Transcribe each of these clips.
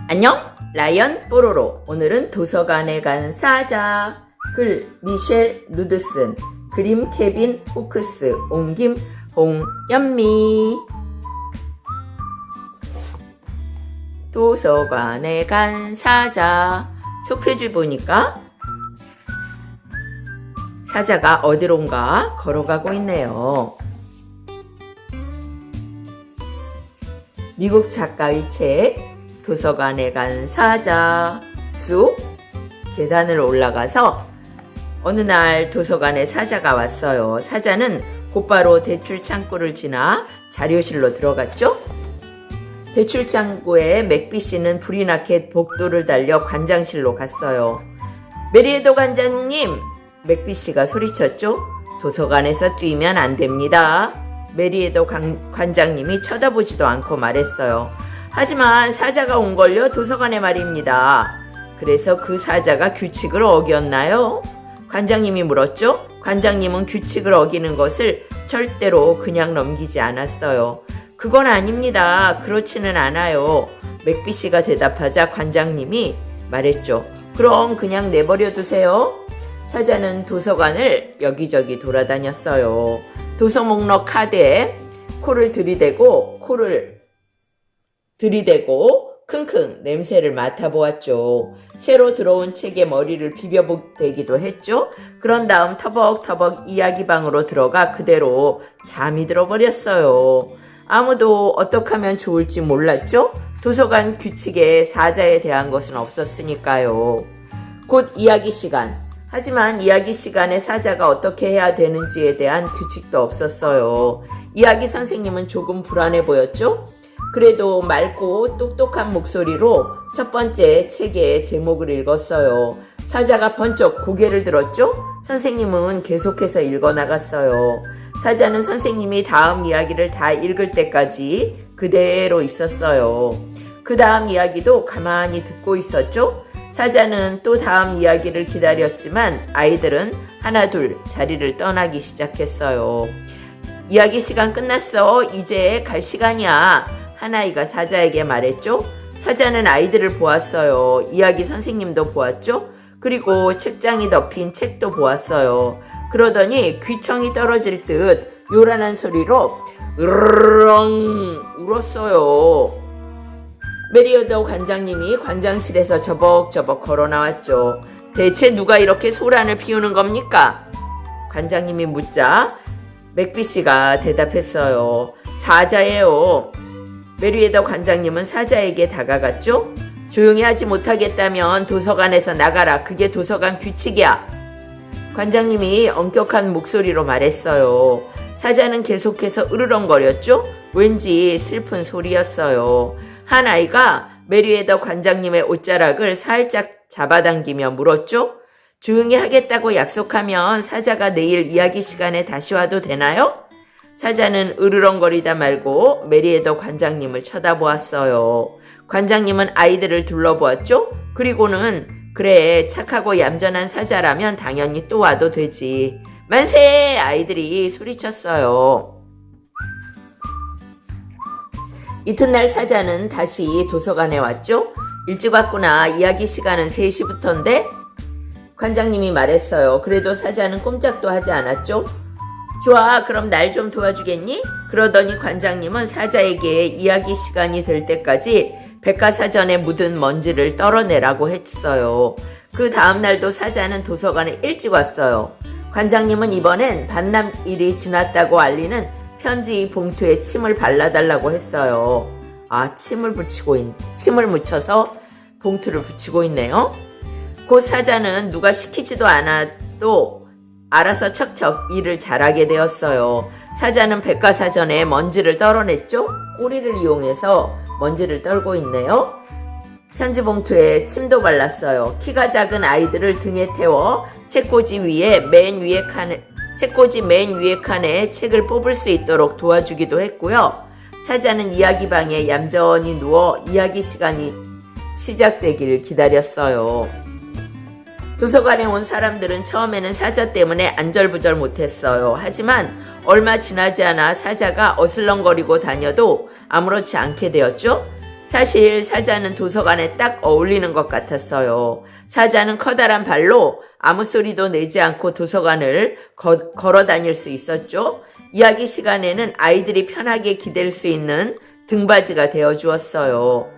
안녕, 라이언 뽀로로. 오늘은 도서관에 간 사자. 글 미셸 누드슨, 그림 케빈 호크스, 옮김 홍연미. 도서관에 간 사자. 속표줄 보니까 사자가 어디론가 걸어가고 있네요. 미국 작가의 책 도서관에 간 사자. 쑥 계단을 올라가서 어느 날 도서관에 사자가 왔어요. 사자는 곧바로 대출 창구를 지나 자료실로 들어갔죠. 대출 창구에 맥비 씨는 불이 나게 복도를 달려 관장실로 갔어요. 메리에도 관장님! 맥비 씨가 소리쳤죠. 도서관에서 뛰면 안 됩니다. 메리에도 관장님이 쳐다보지도 않고 말했어요. 하지만 사자가 온걸요. 도서관에 말입니다. 그래서 그 사자가 규칙을 어겼나요? 관장님이 물었죠. 관장님은 규칙을 어기는 것을 절대로 그냥 넘기지 않았어요. 그건 아닙니다. 그렇지는 않아요. 맥비 씨가 대답하자 관장님이 말했죠. 그럼 그냥 내버려 두세요. 사자는 도서관을 여기저기 돌아다녔어요. 도서 목록 카드에 코를 들이대고 킁킁 냄새를 맡아보았죠. 새로 들어온 책에 머리를 비벼대기도 했죠. 그런 다음 터벅터벅 이야기방으로 들어가 그대로 잠이 들어버렸어요. 아무도 어떻게 하면 좋을지 몰랐죠. 도서관 규칙에 사자에 대한 것은 없었으니까요. 곧 이야기 시간. 하지만 이야기 시간에 사자가 어떻게 해야 되는지에 대한 규칙도 없었어요. 이야기 선생님은 조금 불안해 보였죠. 그래도 맑고 똑똑한 목소리로 첫 번째 책의 제목을 읽었어요. 사자가 번쩍 고개를 들었죠? 선생님은 계속해서 읽어나갔어요. 사자는 선생님이 다음 이야기를 다 읽을 때까지 그대로 있었어요. 그 다음 이야기도 가만히 듣고 있었죠? 사자는 또 다음 이야기를 기다렸지만 아이들은 하나둘 자리를 떠나기 시작했어요. 이야기 시간 끝났어. 이제 갈 시간이야. 한 아이가 사자에게 말했죠. 사자는 아이들을 보았어요. 이야기 선생님도 보았죠. 그리고 책장이 덮인 책도 보았어요. 그러더니 귀청이 떨어질 듯 요란한 소리로 으르렁 울었어요. 메리어더 관장님이 관장실에서 저벅저벅 걸어 나왔죠. 대체 누가 이렇게 소란을 피우는 겁니까? 관장님이 묻자 맥비 씨가 대답했어요. 사자예요. 메리에더 관장님은 사자에게 다가갔죠. 조용히 하지 못하겠다면 도서관에서 나가라. 그게 도서관 규칙이야. 관장님이 엄격한 목소리로 말했어요. 사자는 계속해서 으르렁거렸죠. 왠지 슬픈 소리였어요. 한 아이가 메리에더 관장님의 옷자락을 살짝 잡아당기며 물었죠. 조용히 하겠다고 약속하면 사자가 내일 이야기 시간에 다시 와도 되나요? 사자는 으르렁거리다 말고 메리에더 관장님을 쳐다보았어요. 관장님은 아이들을 둘러보았죠. 그리고는 그래, 착하고 얌전한 사자라면 당연히 또 와도 되지. 만세! 아이들이 소리쳤어요. 이튿날 사자는 다시 도서관에 왔죠. 일찍 왔구나. 이야기 시간은 3시부터인데? 관장님이 말했어요. 그래도 사자는 꼼짝도 하지 않았죠. 좋아, 그럼 날 좀 도와주겠니? 그러더니 관장님은 사자에게 이야기 시간이 될 때까지 백과사전에 묻은 먼지를 떨어내라고 했어요. 그 다음날도 사자는 도서관에 일찍 왔어요. 관장님은 이번엔 반납일이 지났다고 알리는 편지 봉투에 침을 발라달라고 했어요. 침을 묻혀서 봉투를 붙이고 있네요. 곧 사자는 누가 시키지도 않아도 알아서 척척 일을 잘하게 되었어요. 사자는 백과사전에 먼지를 떨어냈죠? 꼬리를 이용해서 먼지를 떨고 있네요. 편지 봉투에 침도 발랐어요. 키가 작은 아이들을 등에 태워 책꽂이 맨 위에 칸에 책을 뽑을 수 있도록 도와주기도 했고요. 사자는 이야기방에 얌전히 누워 이야기 시간이 시작되기를 기다렸어요. 도서관에 온 사람들은 처음에는 사자 때문에 안절부절 못했어요. 하지만 얼마 지나지 않아 사자가 어슬렁거리고 다녀도 아무렇지 않게 되었죠. 사실 사자는 도서관에 딱 어울리는 것 같았어요. 사자는 커다란 발로 아무 소리도 내지 않고 도서관을 걸어 다닐 수 있었죠. 이야기 시간에는 아이들이 편하게 기댈 수 있는 등받이가 되어 주었어요.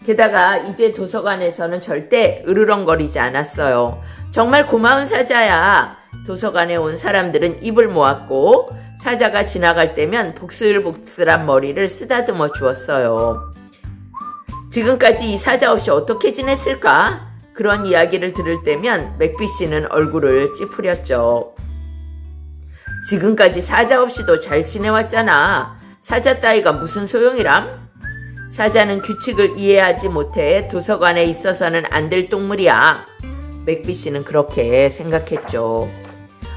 게다가 이제 도서관에서는 절대 으르렁거리지 않았어요. 정말 고마운 사자야. 도서관에 온 사람들은 입을 모았고 사자가 지나갈 때면 복슬복슬한 머리를 쓰다듬어 주었어요. 지금까지 이 사자 없이 어떻게 지냈을까? 그런 이야기를 들을 때면 맥비 씨는 얼굴을 찌푸렸죠. 지금까지 사자 없이도 잘 지내왔잖아. 사자 따위가 무슨 소용이람? 사자는 규칙을 이해하지 못해 도서관에 있어서는 안 될 동물이야. 맥비 씨는 그렇게 생각했죠.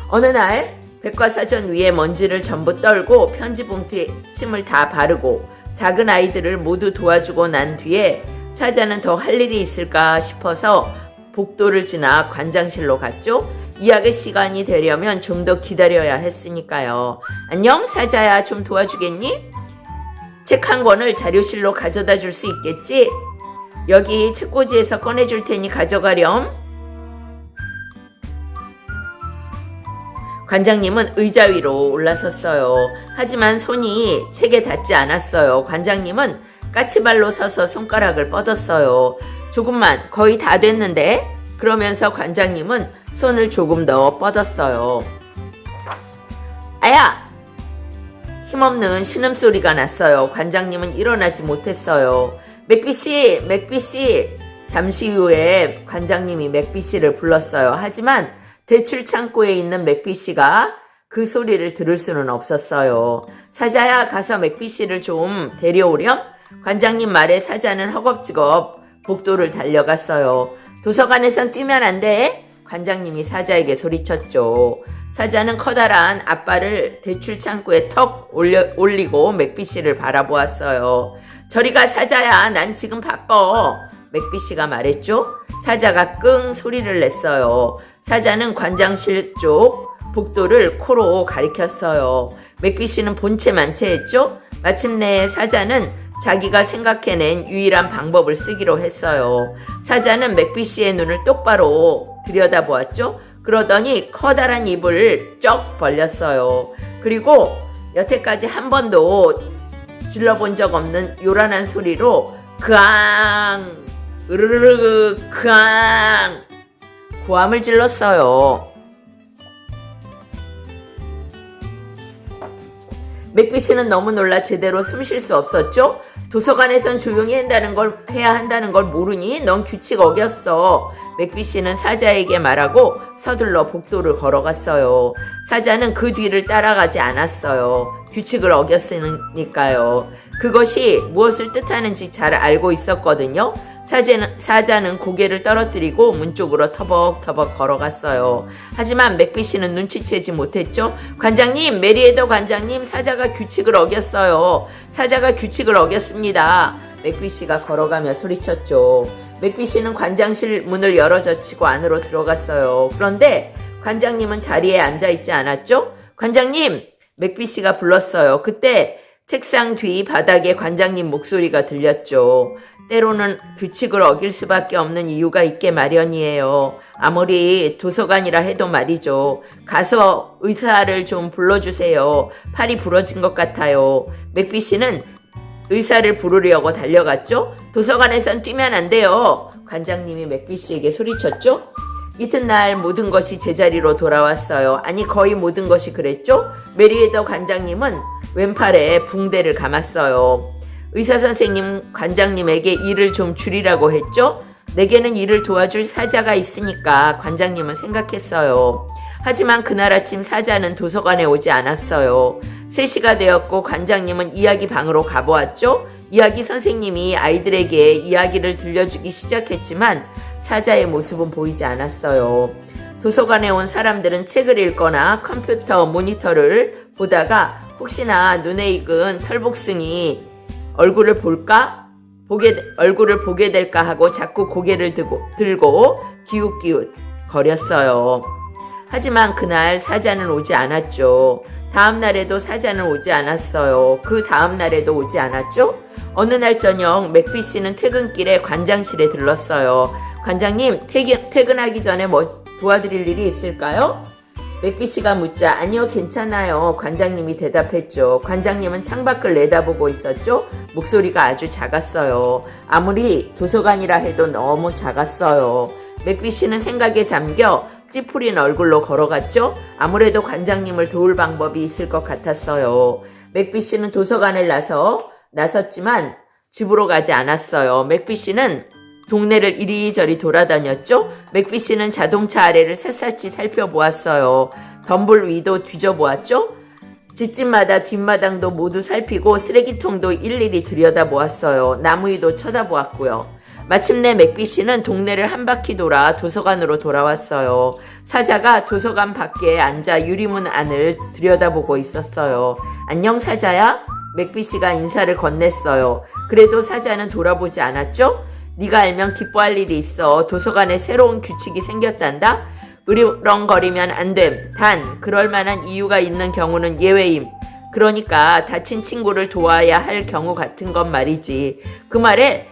어느 날 백과사전 위에 먼지를 전부 떨고 편지 봉투에 침을 다 바르고 작은 아이들을 모두 도와주고 난 뒤에 사자는 더 할 일이 있을까 싶어서 복도를 지나 관장실로 갔죠. 이야기 시간이 되려면 좀 더 기다려야 했으니까요. 안녕 사자야, 좀 도와주겠니? 책 한 권을 자료실로 가져다 줄 수 있겠지? 여기 책꽂이에서 꺼내줄 테니 가져가렴. 관장님은 의자 위로 올라섰어요. 하지만 손이 책에 닿지 않았어요. 관장님은 까치발로 서서 손가락을 뻗었어요. 조금만, 거의 다 됐는데? 그러면서 관장님은 손을 조금 더 뻗었어요. 아야! 힘없는 신음소리가 났어요. 관장님은 일어나지 못했어요. 맥비씨! 맥비씨! 잠시 후에 관장님이 맥비씨를 불렀어요. 하지만 대출 창고에 있는 맥비씨가 그 소리를 들을 수는 없었어요. 사자야, 가서 맥비씨를 좀 데려오렴? 관장님 말에 사자는 허겁지겁 복도를 달려갔어요. 도서관에선 뛰면 안 돼? 관장님이 사자에게 소리쳤죠. 사자는 커다란 앞발을 대출 창고에 턱 올리고 맥비씨를 바라보았어요. 저리가 사자야, 난 지금 바빠. 맥비씨가 말했죠. 사자가 끙 소리를 냈어요. 사자는 관장실 쪽 복도를 코로 가리켰어요. 맥비씨는 본체만체했죠. 마침내 사자는 자기가 생각해낸 유일한 방법을 쓰기로 했어요. 사자는 맥비씨의 눈을 똑바로 들여다보았죠. 그러더니 커다란 입을 쩍 벌렸어요. 그리고 여태까지 한 번도 질러본 적 없는 요란한 소리로 크앙 으르르르 크앙 고함을 질렀어요. 맥비씨는 너무 놀라 제대로 숨 쉴 수 없었죠. 도서관에선 조용히 해야 한다는 걸 모르니? 넌 규칙 어겼어. 맥비씨는 사자에게 말하고 서둘러 복도를 걸어갔어요. 사자는 그 뒤를 따라가지 않았어요. 규칙을 어겼으니까요. 그것이 무엇을 뜻하는지 잘 알고 있었거든요. 사자는 고개를 떨어뜨리고 문 쪽으로 터벅터벅 걸어갔어요. 하지만 맥비씨는 눈치채지 못했죠. 관장님, 메리에더 관장님, 사자가 규칙을 어겼어요. 사자가 규칙을 어겼습니다. 맥비씨가 걸어가며 소리쳤죠. 맥비씨는 관장실 문을 열어젖히고 안으로 들어갔어요. 그런데 관장님은 자리에 앉아있지 않았죠. 관장님! 맥비씨가 불렀어요. 그때 책상 뒤 바닥에 관장님 목소리가 들렸죠. 때로는 규칙을 어길 수밖에 없는 이유가 있게 마련이에요. 아무리 도서관이라 해도 말이죠. 가서 의사를 좀 불러주세요. 팔이 부러진 것 같아요. 맥비씨는 의사를 부르려고 달려갔죠. 도서관에선 뛰면 안 돼요. 관장님이 맥비씨에게 소리쳤죠. 이튿날 모든 것이 제자리로 돌아왔어요. 아니, 거의 모든 것이 그랬죠. 메리에더 관장님은 왼팔에 붕대를 감았어요. 의사선생님 관장님에게 일을 좀 줄이라고 했죠. 내게는 일을 도와줄 사자가 있으니까 관장님은 생각했어요. 하지만 그날 아침 사자는 도서관에 오지 않았어요. 3시가 되었고 관장님은 이야기 방으로 가보았죠. 이야기 선생님이 아이들에게 이야기를 들려주기 시작했지만 사자의 모습은 보이지 않았어요. 도서관에 온 사람들은 책을 읽거나 컴퓨터 모니터를 보다가 혹시나 눈에 익은 털복숭이 얼굴을 보게 될까 하고 자꾸 고개를 들고 기웃기웃 거렸어요. 하지만 그날 사자는 오지 않았죠. 다음 날에도 사자는 오지 않았어요. 그 다음 날에도 오지 않았죠. 어느 날 저녁 맥비 씨는 퇴근길에 관장실에 들렀어요. 관장님, 퇴근하기 전에 뭐 도와드릴 일이 있을까요? 맥비 씨가 묻자 아니요, 괜찮아요. 관장님이 대답했죠. 관장님은 창밖을 내다보고 있었죠. 목소리가 아주 작았어요. 아무리 도서관이라 해도 너무 작았어요. 맥비 씨는 생각에 잠겨 찌푸린 얼굴로 걸어갔죠. 아무래도 관장님을 도울 방법이 있을 것 같았어요. 맥비 씨는 도서관을 나섰지만 집으로 가지 않았어요. 맥비 씨는 동네를 이리저리 돌아다녔죠. 맥비 씨는 자동차 아래를 샅샅이 살펴보았어요. 덤불 위도 뒤져보았죠. 집집마다 뒷마당도 모두 살피고 쓰레기통도 일일이 들여다보았어요. 나무 위도 쳐다보았고요. 마침내 맥비 씨는 동네를 한 바퀴 돌아 도서관으로 돌아왔어요. 사자가 도서관 밖에 앉아 유리문 안을 들여다보고 있었어요. 안녕 사자야? 맥비 씨가 인사를 건넸어요. 그래도 사자는 돌아보지 않았죠? 네가 알면 기뻐할 일이 있어. 도서관에 새로운 규칙이 생겼단다. 으르렁거리면 안 됨. 단 그럴 만한 이유가 있는 경우는 예외임. 그러니까 다친 친구를 도와야 할 경우 같은 건 말이지. 그 말에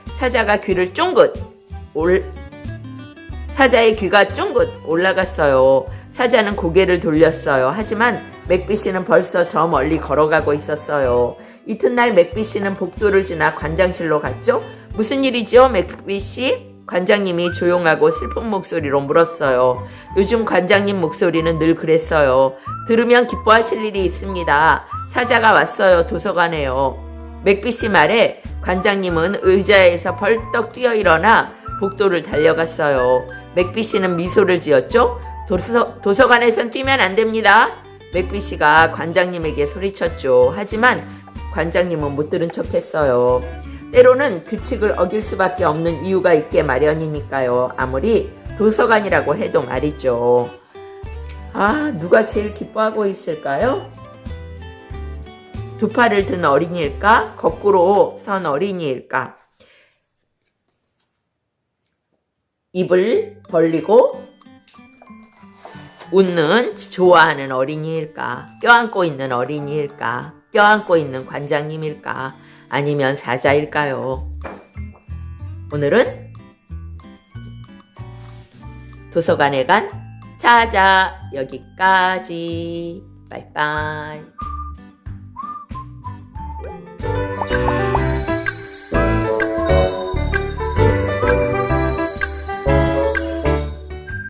사자의 귀가 쫑긋 올라갔어요. 사자는 고개를 돌렸어요. 하지만 맥비 씨는 벌써 저 멀리 걸어가고 있었어요. 이튿날 맥비 씨는 복도를 지나 관장실로 갔죠. 무슨 일이죠, 맥비 씨? 관장님이 조용하고 슬픈 목소리로 물었어요. 요즘 관장님 목소리는 늘 그랬어요. 들으면 기뻐하실 일이 있습니다. 사자가 왔어요. 도서관에요. 맥비 씨 말에 관장님은 의자에서 벌떡 뛰어 일어나 복도를 달려갔어요. 맥비 씨는 미소를 지었죠. 도서관에선 뛰면 안 됩니다. 맥비 씨가 관장님에게 소리쳤죠. 하지만 관장님은 못 들은 척했어요. 때로는 규칙을 어길 수밖에 없는 이유가 있게 마련이니까요. 아무리 도서관이라고 해도 말이죠. 누가 제일 기뻐하고 있을까요? 두 팔을 든 어린이일까? 거꾸로 선 어린이일까? 입을 벌리고 웃는 좋아하는 어린이일까? 껴안고 있는 어린이일까? 껴안고 있는 관장님일까? 아니면 사자일까요? 오늘은 도서관에 간 사자 여기까지. 빠이빠이.